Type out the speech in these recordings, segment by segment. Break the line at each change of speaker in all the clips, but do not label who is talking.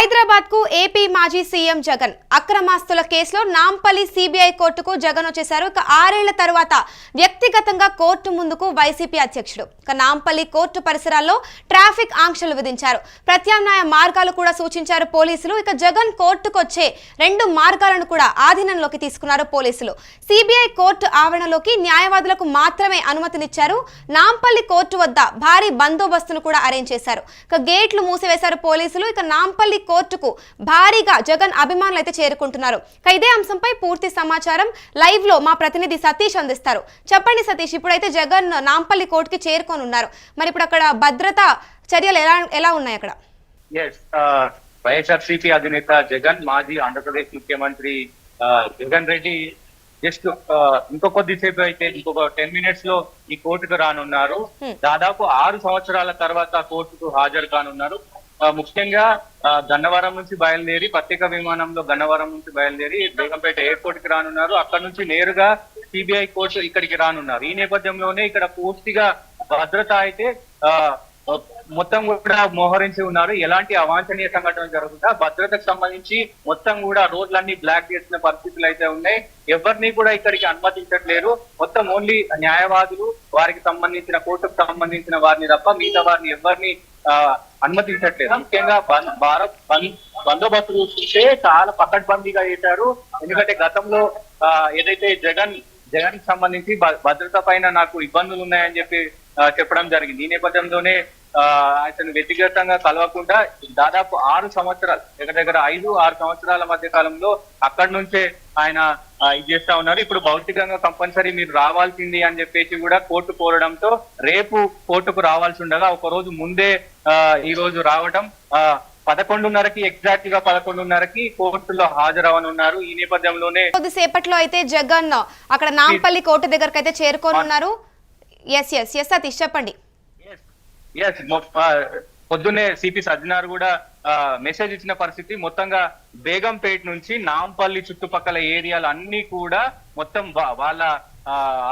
హైదరాబాద్ కు ఏపీ మాజీ సీఎం జగన్ అక్రమాస్తుల కేసులో నాంపల్లి సిబిఐ కోర్టుకు జగన్ వచ్చేశారు. ఇక 6 ఏళ్ల తర్వాత వ్యక్తిగతంగా కోర్టు ముందుకు వైసీపీ అధ్యక్షుడు. ఇక నాంపల్లి కోర్టు పరిసరాల్లో ట్రాఫిక్ ఆంక్షలు విధించారు. ప్రత్యామ్నాయ మార్గాలు కూడా సూచించారు పోలీసులు. ఇక జగన్ కోర్టుకు వచ్చే 2 మార్గాలను కూడా ఆధీనంలోకి తీసుకున్నారు పోలీసులు. సిబిఐ కోర్టు ఆవరణలోకి న్యాయవాదులకు మాత్రమే అనుమతినిచ్చారు. నాంపల్లి కోర్టు వద్ద భారీ బందోబస్తును కూడా అరేంజ్ చేశారు. ఇక గేట్లు మూసివేశారు పోలీసులు. ఇక నాంపల్లి కోర్టుకు భారీగా జగన్ అభిమానులు అయితే చేరుకుంటున్నారు. ఇదే అంశంపై పూర్తి సమాచారం లైవ్ లో మా ప్రతినిధి సతీష్ అందిస్తారు. చెప్పండి సతీష్, ఇప్పుడైతే జగన్ నాంపల్లి కోర్టుకి చేరుకొని ఉన్నారు. మరి ఇప్పుడు అక్కడ భద్రతా చర్యలు ఎలా ఉన్నాయి అక్కడ?
వైఎస్ఆర్సీపీ అధినేత జగన్, మాజీ ఆంధ్రప్రదేశ్ ముఖ్యమంత్రి జగన్ రెడ్డి జస్ట్ ఇంకో కొద్దిసేపు అయితే ఇంకొక 10 మినిట్స్ లో ఈ కోర్టుకు రానున్నారు. దాదాపు 6 సంవత్సరాల తర్వాత కోర్టుకు హాజరు కానున్నారు. ముఖ్యంగా గన్నవరం నుంచి బయలుదేరి ప్రత్యేక విమానంలో గన్నవరం నుంచి బయలుదేరి బేగంపేట ఎయిర్పోర్ట్ కి రానున్నారు. అక్కడ నుంచి నేరుగా సిబిఐ కోర్టు ఇక్కడికి రానున్నారు. ఈ నేపథ్యంలోనే ఇక్కడ పూర్తిగా భద్రత అయితే మొత్తం కూడా మోహరించి ఉన్నారు. ఎలాంటి అవాంఛనీయ సంఘటన జరుగుతా భద్రతకు సంబంధించి మొత్తం కూడా రోడ్లన్నీ బ్లాక్ చేసిన పరిస్థితులు అయితే ఉన్నాయి. ఎవరిని కూడా ఇక్కడికి అనుమతించట్లేరు. మొత్తం ఓన్లీ న్యాయవాదులు, వారికి సంబంధించిన కోర్టుకు సంబంధించిన వారిని తప్ప మిగతా వారిని ఎవరిని అనుమతించట్లేదు. ముఖ్యంగా బందోబస్తు చూస్తుంటే చాలా పకడ్బందీగా చేశారు. ఎందుకంటే గతంలో ఏదైతే జగన్ సంబంధించి భద్రత పైన నాకు ఇబ్బందులు ఉన్నాయని చెప్పడం జరిగింది. ఈ నేపథ్యంలోనే అతను వ్యక్తిగతంగా కలవకుండా దాదాపు 6 సంవత్సరాలు దగ్గర 5-6 సంవత్సరాల మధ్య కాలంలో అక్కడి నుంచే ఆయన ఇది చేస్తా ఉన్నారు. ఇప్పుడు భౌతికంగా కంపల్సరీ మీరు రావాల్సింది అని చెప్పేసి కూడా కోర్టు కోరడంతో రేపు కోర్టుకు రావాల్సి ఉండగా ఒక రోజు ముందే ఈ రోజు రావడం 11:30కి ఎగ్జాక్ట్ గా 11:30కి కోర్టులో హాజరవనున్నారు. ఈ నేపథ్యంలోనే
కొద్దిసేపట్లో అయితే జగన్ అక్కడ నాంపల్లి కోర్టు దగ్గరకు అయితే చేరుకోనున్నారు. ఎస్ సతీష్ చెప్పండి.
పొద్దున్నే సిపి సజ్జనార్ కూడా మెసేజ్ ఇచ్చిన పరిస్థితి. మొత్తంగా బేగంపేట నుంచి నాంపల్లి చుట్టుపక్కల ఏరియాలు అన్ని కూడా మొత్తం వాళ్ళ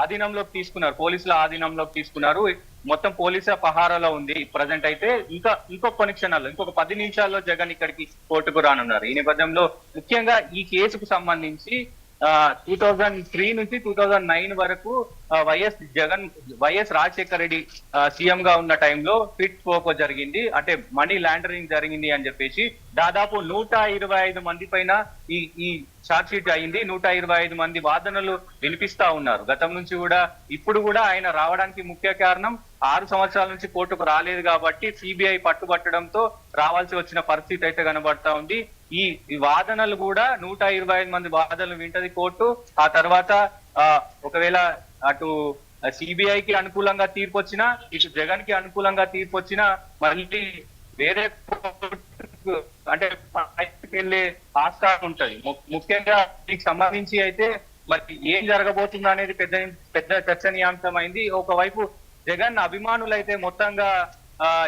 ఆధీనంలోకి తీసుకున్నారు, పోలీసుల ఆధీనంలోకి తీసుకున్నారు. మొత్తం పోలీసుల పహారాలో ఉంది ప్రజెంట్ అయితే. ఇంకొక కొన్ని క్షణాల్లో, ఇంకొక 10 నిమిషాల్లో జగన్ ఇక్కడికి కోర్టుకు రానున్నారు. ఈ నేపథ్యంలో ముఖ్యంగా ఈ కేసుకు సంబంధించి 2003 నుంచి 2009 వరకు వైఎస్ రాజశేఖర రెడ్డి సీఎం గా ఉన్న టైంలో ఫిట్ పోకో జరిగింది, అంటే మనీ లాండరింగ్ జరిగింది అని చెప్పేసి దాదాపు 125 మంది పైన ఈ ఛార్జ్ షీట్ అయింది. 125 మంది వాదనలు వినిపిస్తా ఉన్నారు గతం నుంచి కూడా. ఇప్పుడు కూడా ఆయన రావడానికి ముఖ్య కారణం 6 సంవత్సరాల నుంచి కోర్టుకు రాలేదు కాబట్టి సిబిఐ పట్టుబట్టడంతో రావాల్సి వచ్చిన పరిస్థితి అయితే కనబడతా ఉంది. ఈ వాదనలు కూడా 125 మంది వాదనలు వింటది కోర్టు. ఆ తర్వాత ఒకవేళ అటు సిబిఐకి అనుకూలంగా తీర్పు వచ్చినా, ఇటు జగన్ కి అనుకూలంగా తీర్పు వచ్చినా మళ్ళీ వేరే అంటే వెళ్ళే ఆస్కారం ఉంటది. ముఖ్యంగా దీనికి సంబంధించి అయితే మరి ఏం జరగబోతుందో అనేది పెద్ద చర్చనీయాంశమైంది. ఒకవైపు జగన్ అభిమానులు అయితే మొత్తంగా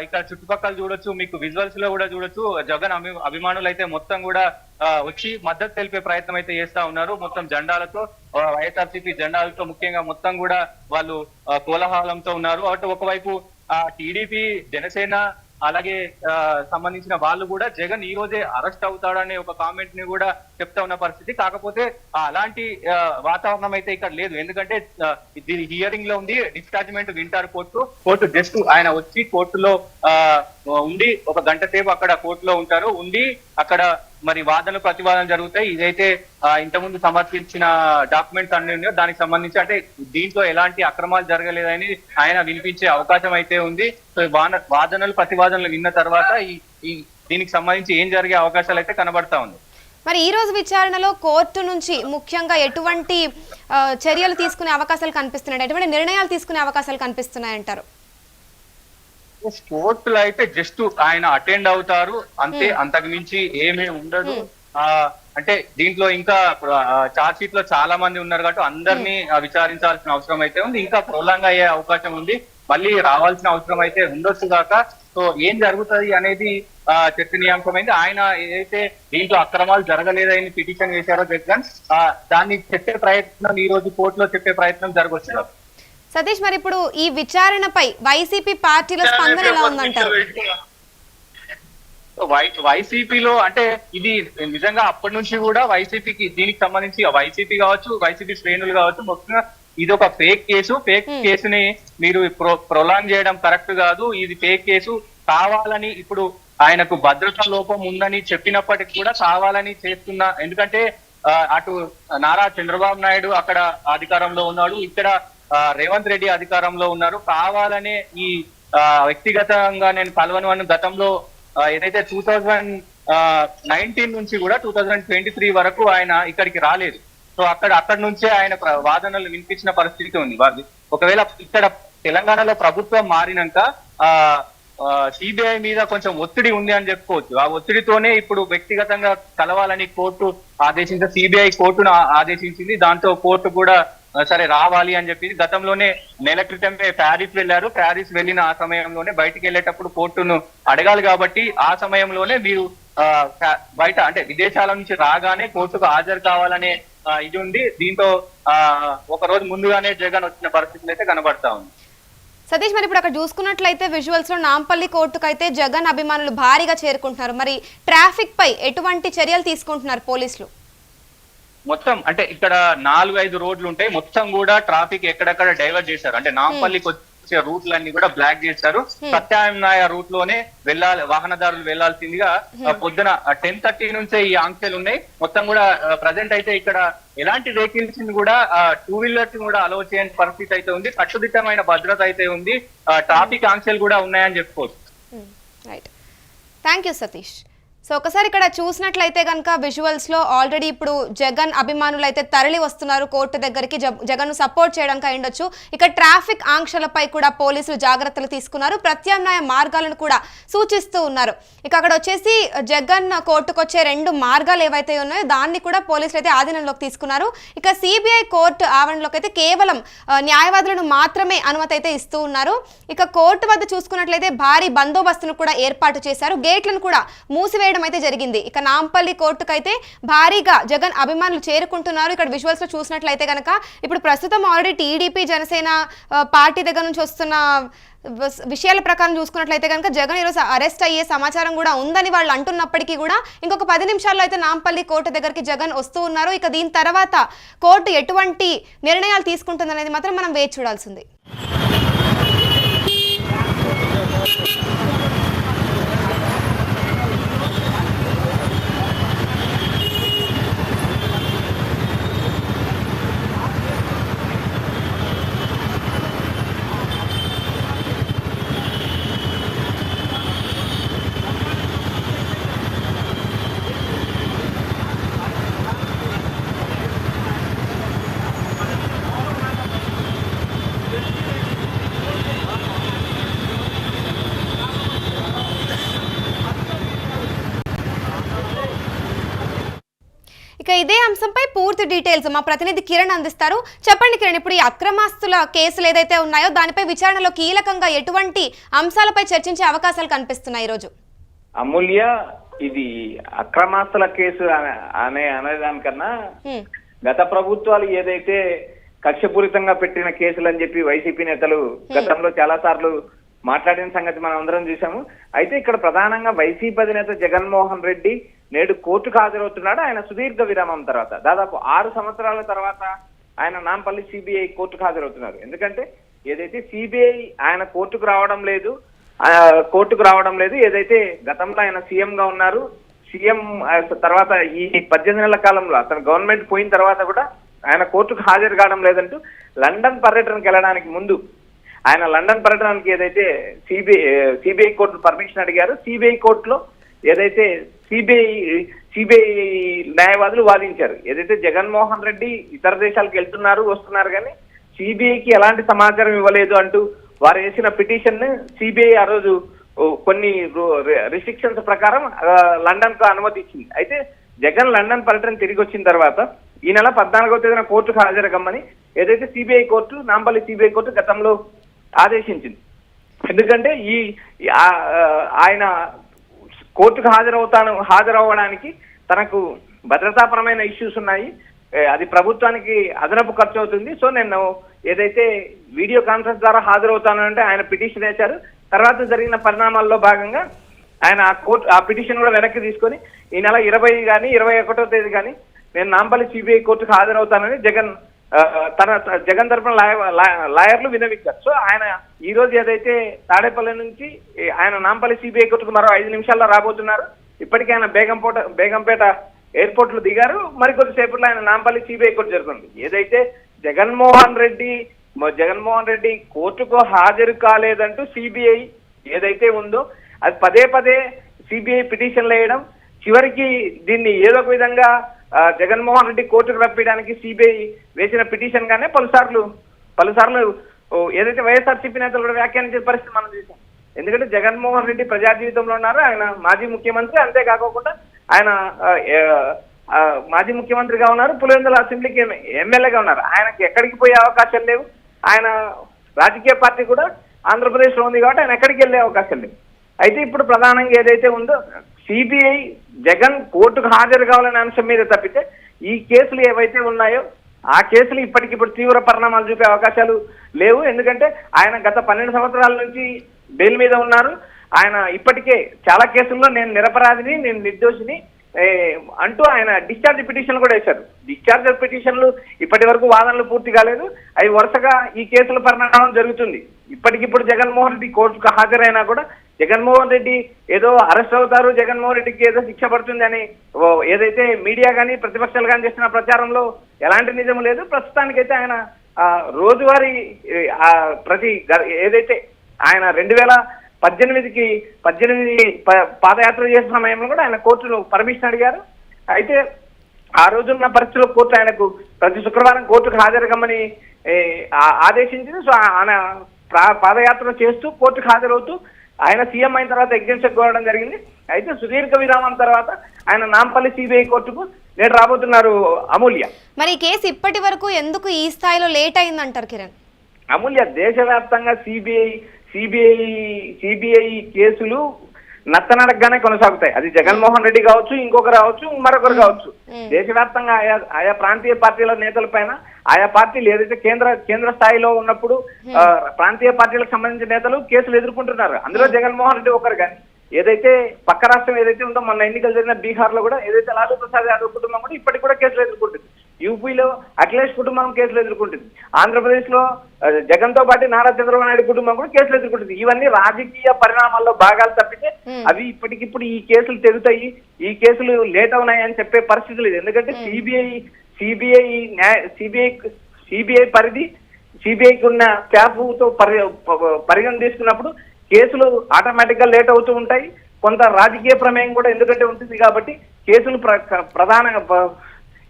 ఇక్కడ చుట్టుపక్కల చూడొచ్చు, మీకు విజువల్స్ లో కూడా చూడొచ్చు. జగన్ అభిమానులు అయితే మొత్తం కూడా వచ్చి మద్దతు తెలిపే ప్రయత్నం అయితే చేస్తా ఉన్నారు. మొత్తం జెండాలతో, వైఎస్ఆర్సీపీ జెండాలతో ముఖ్యంగా మొత్తం కూడా వాళ్ళు కోలాహలంతో ఉన్నారు. అటు ఒకవైపు టీడీపీ, జనసేన అలాగే సంబంధించిన వాళ్ళు కూడా జగన్ ఈ రోజే అరెస్ట్ అవుతాడనే ఒక కామెంట్ ని కూడా చెప్తా ఉన్న పరిస్థితి. కాకపోతే అలాంటి వాతావరణం అయితే ఇక్కడ లేదు. ఎందుకంటే దీని హియరింగ్ లో ఉంది, డిశ్చార్జ్మెంట్ వింటారు కోర్టు జస్ట్ ఆయన వచ్చి కోర్టులో ఉండి 1 గంట సేపు అక్కడ కోర్టులో ఉంటారు. ఉండి అక్కడ మరి వాదన ప్రతివాదన జరుగుతాయి. ఇదైతే ఇంతకుముందు సమర్పించిన డాక్యుమెంట్స్ అన్ని ఉన్నాయో దానికి సంబంధించి, అంటే దీంట్లో ఎలాంటి అక్రమాలు జరగలేదని ఆయన వినిపించే అవకాశం అయితే ఉంది. సో వాదనలు ప్రతివాదనలు విన్న తర్వాత దీనికి సంబంధించి ఏం జరిగే అవకాశాలు అయితే కనబడతా ఉంది.
మరి ఈ రోజు విచారణలో కోర్టు నుంచి ముఖ్యంగా ఎటువంటి చర్యలు తీసుకునే అవకాశాలు కనిపిస్తున్నాయి, ఎటువంటి నిర్ణయాలు తీసుకునే అవకాశాలు కనిపిస్తున్నాయంటారు?
కోర్టులో అయితే జస్ట్ ఆయన అటెండ్ అవుతారు అంతే, అంతకు మించి ఏమీ ఉండదు. అంటే దీంట్లో ఇంకా ఛార్జ్ షీట్ లో చాలా మంది ఉన్నారు కాబట్టి అందరినీ విచారించాల్సిన అవసరం అయితే ఉంది. ఇంకా ప్రొలాంగ్ అయ్యే అవకాశం ఉంది, మళ్ళీ రావాల్సిన అవసరం అయితే ఉండొచ్చు కాక. సో ఏం జరుగుతుంది అనేది చర్చనీయాంశమైంది. ఆయన ఏదైతే దీంట్లో అక్రమాలు జరగలేదని పిటిషన్ వేశారో జగన్, దాన్ని చెప్పే ప్రయత్నం ఈ రోజు కోర్టులో చెప్పే ప్రయత్నం జరగవచ్చు.
సతీష్, మరి ఇప్పుడు ఈ విచారణపై వైసీపీ పార్టీలో స్పందన ఎలా ఉందంటారు?
వైసీపీలో అంటే ఇది నిజంగా అప్పటి నుంచి కూడా వైసీపీకి దీనికి సంబంధించి వైసీపీ కావచ్చు, వైసీపీ శ్రేణులు కావచ్చు, ముఖ్యంగా ఇది ఒక ఫేక్ కేసు. ఫేక్ కేసుని మీరు ప్రొలాంగ్ చేయడం కరెక్ట్ కాదు. ఇది ఫేక్ కేసు. కావాలని ఇప్పుడు ఆయనకు భద్రతా లోపం ఉందని చెప్పినప్పటికీ కూడా కావాలని చేస్తున్న, ఎందుకంటే అటు నారా చంద్రబాబు నాయుడు అక్కడ అధికారంలో ఉన్నాడు, ఇక్కడ రేవంత్ రెడ్డి అధికారంలో ఉన్నారు. కావాలనే ఈ వ్యక్తిగతంగా నేను కలవను గతంలో ఏదైతే 2019 నుంచి కూడా 2023 వరకు ఆయన ఇక్కడికి రాలేదు. సో అక్కడి నుంచే ఆయన వాదనలు వినిపించిన పరిస్థితి ఉంది. ఒకవేళ ఇక్కడ తెలంగాణలో ప్రభుత్వం మారినాక సిబిఐ మీద కొంచెం ఒత్తిడి ఉంది అని చెప్పుకోవచ్చు. ఆ ఒత్తిడితోనే ఇప్పుడు వ్యక్తిగతంగా కలవాలని కోర్టు ఆదేశించి సిబిఐ కోర్టును ఆదేశించింది. దాంతో కోర్టు కూడా సరే రావాలి అని చెప్పి గతంలోనే నెల క్రితమే ప్యారిస్ వెళ్ళారు. ప్యారిస్ వెళ్ళిన ఆ సమయంలోనే బయటికి వెళ్ళేటప్పుడు కోర్టును అడగాలి కాబట్టి ఆ సమయంలోనే మీరు బయట అంటే విదేశాల నుంచి రాగానే కోర్టుకు హాజరు కావాలనే ఇది ఉంది. దీంతో ఒక రోజు ముందుగానే జగన్ వచ్చిన పరిస్థితులు అయితే కనబడతా ఉంది.
సతీష్, మరి ఇప్పుడు అక్కడ చూసుకున్నట్లయితే విజువల్స్ లో నాంపల్లి కోర్టుకు అయితే జగన్ అభిమానులు భారీగా చేరుకుంటున్నారు. మరి ట్రాఫిక్ పై ఎటువంటి చర్యలు తీసుకుంటున్నారు పోలీసులు?
మొత్తం అంటే ఇక్కడ 4-5 రోడ్లు ఉంటాయి. మొత్తం కూడా ట్రాఫిక్ ఎక్కడెక్కడ డైవర్ట్ చేశారు. అంటే నాంపల్లికి వచ్చే రూట్లన్నీ కూడా బ్లాక్ చేశారు. ప్రత్యామ్నాయ రూట్ లోనే వెళ్ళాలి, వాహనదారులు వెళ్లాల్సిందిగా పొద్దున 10:30 నుంచే ఈ ఆంక్షలు ఉన్నాయి. మొత్తం కూడా ప్రజెంట్ అయితే ఇక్కడ ఎలాంటి వెహికల్స్ కూడా 2 వీలర్స్ కూడా అలౌ చేయని పరిస్థితి అయితే ఉంది. కట్టుదిట్టమైన భద్రత అయితే ఉంది. ట్రాఫిక్ ఆంక్షలు కూడా ఉన్నాయని చెప్పుకోవచ్చు.
Right, thank you Satish. So ఒకసారి ఇక్కడ చూసినట్లయితే కనుక విజువల్స్ లో ఆల్రెడీ ఇప్పుడు జగన్ అభిమానులు అయితే తరలి వస్తున్నారు కోర్టు దగ్గరికి, జగన్ ను సపోర్ట్ చేయడానికి అయ్యుండొచ్చు. ఇక ట్రాఫిక్ ఆంక్షలపై కూడా పోలీసులు జాగ్రత్తలు తీసుకున్నారు, ప్రత్యామ్నాయ మార్గాలను కూడా సూచిస్తూ ఉన్నారు. ఇక అక్కడ వచ్చేసి జగన్ కోర్టుకు వచ్చే 2 మార్గాలు ఏవైతే ఉన్నాయో దాన్ని కూడా పోలీసులు అయితే ఆధీనంలోకి తీసుకున్నారు. ఇక సిబిఐ కోర్టు ఆవరణలోకి అయితే కేవలం న్యాయవాదులను మాత్రమే అనుమతి అయితే ఇస్తూ ఉన్నారు. ఇక కోర్టు వద్ద చూసుకున్నట్లయితే భారీ బందోబస్తును కూడా ఏర్పాటు చేశారు, గేట్లను కూడా మూసివేయడం అయితే జరిగింది. ఇక నాంపల్లి కోర్టుకైతే భారీగా జగన్ అభిమానులు చేరుకుంటున్నారు. ఇక్కడ విజువల్స్ లో చూసినట్లయితే కనుక ఇప్పుడు ప్రస్తుతం ఆల్రెడీ టీడీపీ జనసేన పార్టీ దగ్గర నుంచి వస్తున్న విషయాల ప్రకారం చూసుకున్నట్లయితే కనుక జగన్ ఈరోజు అరెస్ట్ అయ్యే సమాచారం కూడా ఉందని వాళ్ళు అంటున్నప్పటికీ కూడా ఇంకొక 10 నిమిషాల్లో అయితే నాంపల్లి కోర్టు దగ్గరికి జగన్ వస్తూ ఉన్నారు. ఇక దీని తర్వాత కోర్టు ఎటువంటి నిర్ణయాలు తీసుకుంటుందనేది మాత్రం మనం వేచి చూడాల్సింది. ఇక ఇదే అంశంపై పూర్తి డీటెయిల్స్ మా ప్రతినిధి కిరణ్ అందిస్తారు. చెప్పండి కిరణ్, ఇప్పుడు ఈ అక్రమాస్తుల కేసులు ఏదైతే ఉన్నాయో దానిపై విచారణలో కీలకంగా ఎటువంటి అంశాలపై చర్చించే అవకాశాలు కనిపిస్తున్నాయి ఈరోజు?
అమూల్య, ఇది అక్రమాస్తుల కేసు అనేదానికన్నా గత ప్రభుత్వాలు ఏదైతే కక్షపూరితంగా పెట్టిన కేసులు అని చెప్పి వైసీపీ నేతలు గతంలో చాలా సార్లు మాట్లాడిన సంగతి మనం అందరం చూసాము. అయితే ఇక్కడ ప్రధానంగా వైసీపీ అధినేత జగన్మోహన్ రెడ్డి నేడు కోర్టుకు హాజరవుతున్నాడు. ఆయన సుదీర్ఘ విరామం తర్వాత దాదాపు 6 సంవత్సరాల తర్వాత ఆయన నాంపల్లి సిబిఐ కోర్టుకు హాజరవుతున్నారు. ఎందుకంటే ఏదైతే సిబిఐ ఆయన కోర్టుకు రావడం లేదు, ఏదైతే గతంలో ఆయన సీఎం గా ఉన్నారు, సీఎం తర్వాత ఈ 18 నెలల కాలంలో అతను గవర్నమెంట్ పోయిన తర్వాత కూడా ఆయన కోర్టుకు హాజరు కావడం లేదంటూ లండన్ పర్యటనకు వెళ్ళడానికి ముందు ఆయన లండన్ పర్యటనకి ఏదైతే సిబిఐ కోర్టు పర్మిషన్ అడిగారు, సిబిఐ కోర్టులో ఏదైతే సిబిఐ న్యాయవాదులు వాదించారు. ఏదైతే జగన్మోహన్ రెడ్డి ఇతర దేశాలకు వస్తున్నారు కానీ సిబిఐకి ఎలాంటి సమాచారం ఇవ్వలేదు అంటూ వారు వేసిన పిటిషన్ ని సిబిఐ ఆ రోజు కొన్ని రిస్ట్రిక్షన్స్ ప్రకారం లండన్ కు అనుమతి ఇచ్చింది. అయితే జగన్ లండన్ పర్యటన తిరిగి వచ్చిన తర్వాత ఈ నెల 14వ తేదీన కోర్టుకు హాజరగమ్మని ఏదైతే CBI court, Nampally CBI court గతంలో ఆదేశించింది. ఎందుకంటే ఆయన కోర్టుకు హాజరవ్వడానికి తనకు భద్రతాపరమైన ఇష్యూస్ ఉన్నాయి, అది ప్రభుత్వానికి అదనపు ఖర్చు అవుతుంది. సో నేను ఏదైతే వీడియో కాన్ఫరెన్స్ ద్వారా హాజరవుతానంటే ఆయన పిటిషన్ వేశారు. తర్వాత జరిగిన పరిణామాల్లో భాగంగా ఆయన ఆ పిటిషన్ కూడా వెనక్కి తీసుకొని ఈ నెల 20 కానీ 21వ తేదీ కానీ నేను నాంపల్లి సిబిఐ కోర్టుకు హాజరవుతానని జగన్ తరఫున లాయర్లు విన్నవించారు. సో ఆయన ఈ రోజు ఏదైతే తాడేపల్లి నుంచి ఆయన నాంపల్లి సిబిఐ కోర్టుకు మరో 5 నిమిషాల్లో రాబోతున్నారు. ఇప్పటికే ఆయన బేగంపేట ఎయిర్పోర్ట్ లో దిగారు. మరికొద్ది సేపట్లో ఆయన నాంపల్లి సిబిఐ కోర్టు జరుగుతుంది. ఏదైతే జగన్మోహన్ రెడ్డి కోర్టుకు హాజరు కాలేదంటూ సిబిఐ ఏదైతే ఉందో అది పదే సిబిఐ పిటిషన్లు వేయడం, చివరికి దీన్ని ఏదో ఒక విధంగా జగన్మోహన్ రెడ్డి కోర్టుకు రప్పించడానికి సిబిఐ వేసిన పిటిషన్ గానే పలుసార్లు ఏదైతే వైఎస్ఆర్సీపీ నేతలు కూడా వ్యాఖ్యానించే పరిస్థితి మనం చూసాం. ఎందుకంటే జగన్మోహన్ రెడ్డి ప్రజా జీవితంలో ఉన్నారు, ఆయన మాజీ ముఖ్యమంత్రి, అంతేకాకుండా ఆయన మాజీ ముఖ్యమంత్రిగా ఉన్నారు, పులివెందుల అసెంబ్లీకి ఎమ్మెల్యేగా ఉన్నారు. ఆయనకి ఎక్కడికి పోయే అవకాశం లేవు. ఆయన రాజకీయ పార్టీ కూడా ఆంధ్రప్రదేశ్ లో ఉంది కాబట్టి ఆయన ఎక్కడికి వెళ్ళే అవకాశం లేవు. అయితే ఇప్పుడు ప్రధానంగా ఏదైతే ఉందో సిబిఐ జగన్ కోర్టుకు హాజరు కావాలనే అంశం మీద తప్పితే ఈ కేసులు ఏవైతే ఉన్నాయో ఆ కేసులు ఇప్పటికిప్పుడు తీవ్ర పరిణామాలు చూపే అవకాశాలు లేవు. ఎందుకంటే ఆయన గత 12 సంవత్సరాల నుంచి బెయిల్ మీద ఉన్నారు. ఆయన ఇప్పటికే చాలా కేసుల్లో నేను నిరపరాధిని, నేను నిర్దోషిని అంటూ ఆయన డిశ్చార్జ్ పిటిషన్ కూడా వేశారు. డిశ్చార్జ్ పిటిషన్లు ఇప్పటి వరకు వాదనలు పూర్తి కాలేదు. అవి వరుసగా ఈ కేసుల పరిణామం జరుగుతుంది. ఇప్పటికిప్పుడు జగన్మోహన్ రెడ్డి కోర్టుకు హాజరైనా కూడా జగన్మోహన్ రెడ్డి ఏదో అరెస్ట్ అవుతారు, జగన్మోహన్ రెడ్డికి ఏదో శిక్ష పడుతుంది అని ఏదైతే మీడియా కానీ ప్రతిపక్షాలు కానీ చేసిన ప్రచారంలో ఎలాంటి నిజం లేదు. ప్రస్తుతానికైతే ఆయన రోజువారీ ఏదైతే ఆయన 2018 పాదయాత్ర చేసిన సమయంలో కూడా ఆయన కోర్టులో పర్మిషన్ అడిగారు. అయితే ఆ రోజున్న పరిస్థితుల్లో కోర్టు ఆయనకు ప్రతి శుక్రవారం కోర్టుకు హాజరు కమ్మని ఆదేశించింది. సో ఆయన పాదయాత్ర చేస్తూ కోర్టుకు హాజరవుతూ ఆయన సీఎం అయిన తర్వాత ఎగ్జిబిషన్ కోరడం జరిగింది. అయితే సుదీర్ఘ విరామం తర్వాత ఆయన నాంపల్లి సిబిఐ కోర్టుకు నేడు రాబోతున్నారు అమూల్య.
మరి ఈ కేసు ఇప్పటి వరకు ఎందుకు ఈ స్థాయిలో లేట్ అయిందంటారు కిరణ్?
అమూల్య, దేశవ్యాప్తంగా సిబిఐ కేసులు నత్తనడకగానే కొనసాగుతాయి. అది జగన్మోహన్ రెడ్డి కావచ్చు, ఇంకొకరు కావచ్చు, మరొకరు కావచ్చు. దేశవ్యాప్తంగా ఆయా ప్రాంతీయ పార్టీల నేతల పైన ఆయా పార్టీలు ఏదైతే కేంద్ర స్థాయిలో ఉన్నప్పుడు ప్రాంతీయ పార్టీలకు సంబంధించిన నేతలు కేసులు ఎదుర్కొంటున్నారు. అందులో జగన్మోహన్ రెడ్డి ఒకరు. కానీ ఏదైతే పక్క రాష్ట్రం ఏదైతే ఉందో మొన్న ఎన్నికలు జరిగిన బీహార్ లో కూడా ఏదైతే లాలూ ప్రసాద్ యాదవ్ కుటుంబం కూడా ఇప్పటికి కూడా కేసులు ఎదుర్కొంటుంది. యూపీలో అఖిలేష్ కుటుంబం కేసులు ఎదుర్కొంటుంది. ఆంధ్రప్రదేశ్ లో జగన్ తో పాటు నారా చంద్రబాబు నాయుడు కుటుంబం కూడా కేసులు ఎదుర్కొంటుంది. ఇవన్నీ రాజకీయ పరిణామాల్లో భాగాలు తప్పితే అవి ఇప్పటికిప్పుడు ఈ కేసులు తెగుతాయి, ఈ కేసులు లేట్ అవునాయి అని చెప్పే పరిస్థితి లేదు. ఎందుకంటే సిబిఐ పరిధి, సిబిఐకి ఉన్న స్టాఫ్ తో పరిగణ తీసుకున్నప్పుడు కేసులు ఆటోమేటిక్ గా లేట్ అవుతూ ఉంటాయి. కొంత రాజకీయ ప్రమేయం కూడా ఎందుకంటే ఉంటుంది కాబట్టి కేసులు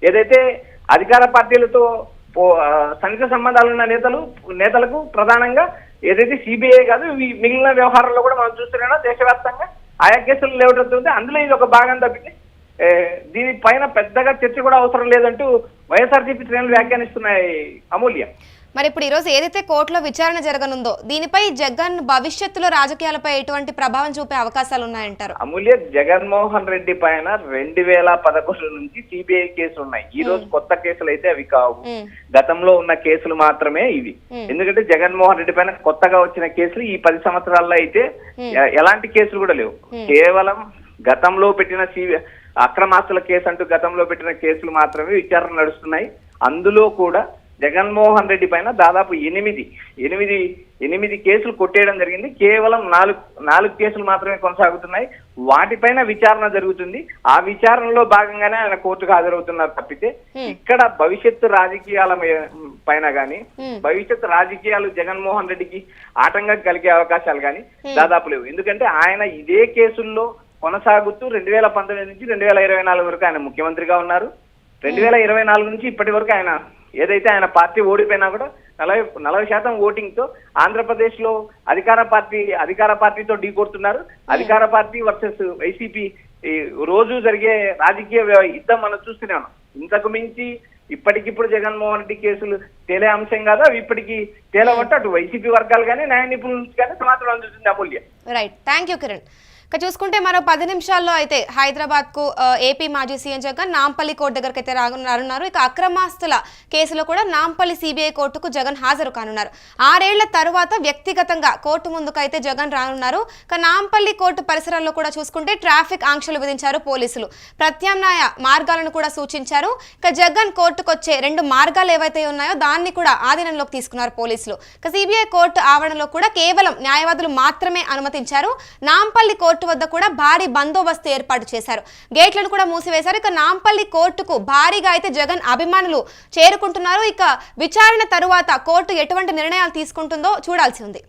ఏదైతే అధికార పార్టీలతో సన్నిహిత సంబంధాలు ఉన్న నేతలకు ప్రధానంగా ఏదైతే సిబిఐ కాదు, మిగిలిన వ్యవహారాల్లో కూడా మనం చూస్తున్నాం దేశవ్యాప్తంగా ఆయా కేసులు లేవటవుతుంది. అందులో ఇది ఒక భాగం తప్పితే దీనిపైన పెద్దగా చర్చ కూడా అవసరం లేదంటూ వైఎస్ఆర్సీపీ శ్రేణులు వ్యాఖ్యానిస్తున్నాయి అమూల్య.
మరి ఇప్పుడు ఈరోజు ఏదైతే కోర్టులో విచారణ జరగనుందో దీనిపై జగన్ భవిష్యత్తులో రాజకీయాలపై ఎటువంటి ప్రభావం చూపే అవకాశాలు ఉన్నాయంటారు?
అమూల్య, జగన్మోహన్ రెడ్డి పైన 2011 నుంచి సిబిఐ కేసులు ఉన్నాయి. ఈ రోజు కొత్త కేసులు అయితే అవి కావు. గతంలో ఉన్న కేసులు మాత్రమే ఇవి. ఎందుకంటే జగన్మోహన్ రెడ్డి పైన కొత్తగా వచ్చిన కేసులు ఈ 10 సంవత్సరాల్లో అయితే ఎలాంటి కేసులు కూడా లేవు. కేవలం గతంలో పెట్టిన అక్రమాస్తుల కేసు అంటూ గతంలో పెట్టిన కేసులు మాత్రమే విచారణ నడుస్తున్నాయి. అందులో కూడా జగన్మోహన్ రెడ్డి పైన దాదాపు 8 కేసులు కొట్టేయడం జరిగింది. కేవలం 4 కేసులు మాత్రమే కొనసాగుతున్నాయి. వాటిపైన విచారణ జరుగుతుంది. ఆ విచారణలో భాగంగానే ఆయన కోర్టుకు హాజరవుతున్నారు తప్పితే ఇక్కడ భవిష్యత్తు రాజకీయాల పైన గాని, భవిష్యత్తు రాజకీయాలు జగన్మోహన్ రెడ్డికి ఆటంకం కలిగే అవకాశాలు గాని దాదాపు లేవు. ఎందుకంటే ఆయన ఇదే కేసుల్లో కొనసాగుతూ 2019 నుంచి 2024 వరకు ఆయన ముఖ్యమంత్రిగా ఉన్నారు. 2024 నుంచి ఇప్పటి వరకు ఆయన ఏదైతే ఆయన పార్టీ ఓడిపోయినా కూడా 40% ఓటింగ్ తో ఆంధ్రప్రదేశ్ లో అధికార పార్టీతో ఢీకొడుతున్నారు. అధికార పార్టీ వర్సెస్ వైసీపీ రోజు జరిగే రాజకీయ యుద్ధం మనం చూస్తూనే ఉన్నాం. ఇంతకు మించి ఇప్పటికిప్పుడు జగన్మోహన్ రెడ్డి కేసులు తేలే అంశం కాదు. అవి ఇప్పటికీ తేలవంటే అటు వైసీపీ వర్గాలు కానీ న్యాయ నిపుణులు కానీ సమాచారం అందుతుంది Amulya.
Right, thank you Kiran. ఇక చూసుకుంటే మరో 10 నిమిషాల్లో అయితే హైదరాబాద్ కు ఏపీ మాజీ సీఎం జగన్ నాంపల్లి కోర్టు దగ్గరికి అయితే రానున్నారు. ఇక అక్రమాస్తుల కేసులో కూడా నాంపల్లి సిబిఐ కోర్టుకు జగన్ హాజరు కానున్నారు. 6 ఏళ్ల తరువాత వ్యక్తిగతంగా కోర్టు ముందుకు అయితే జగన్ రానున్నారు. ఇక నాంపల్లి కోర్టు పరిసరాల్లో కూడా చూసుకుంటే ట్రాఫిక్ ఆంక్షలు విధించారు పోలీసులు. ప్రత్యామ్నాయ మార్గాలను కూడా సూచించారు. ఇక జగన్ కోర్టుకు వచ్చే 2 మార్గాలు ఏవైతే ఉన్నాయో దాన్ని కూడా ఆధీనంలోకి తీసుకున్నారు పోలీసులు. ఇక సిబిఐ కోర్టు ఆవరణలో కూడా కేవలం న్యాయవాదులు మాత్రమే అనుమతించారు. నాంపల్లి కోర్టు వద్ద కూడా భారీ బందోబస్తు ఏర్పాటు చేశారు. గేట్లను కూడా మూసివేశారు. ఇక నాంపల్లి కోర్టుకు భారీగా అయితే జగన్ అభిమానులు చేరుకుంటున్నారు. ఇక విచారణ తరువాత కోర్టు ఎటువంటి నిర్ణయాలు తీసుకుంటుందో చూడాల్సి ఉంది.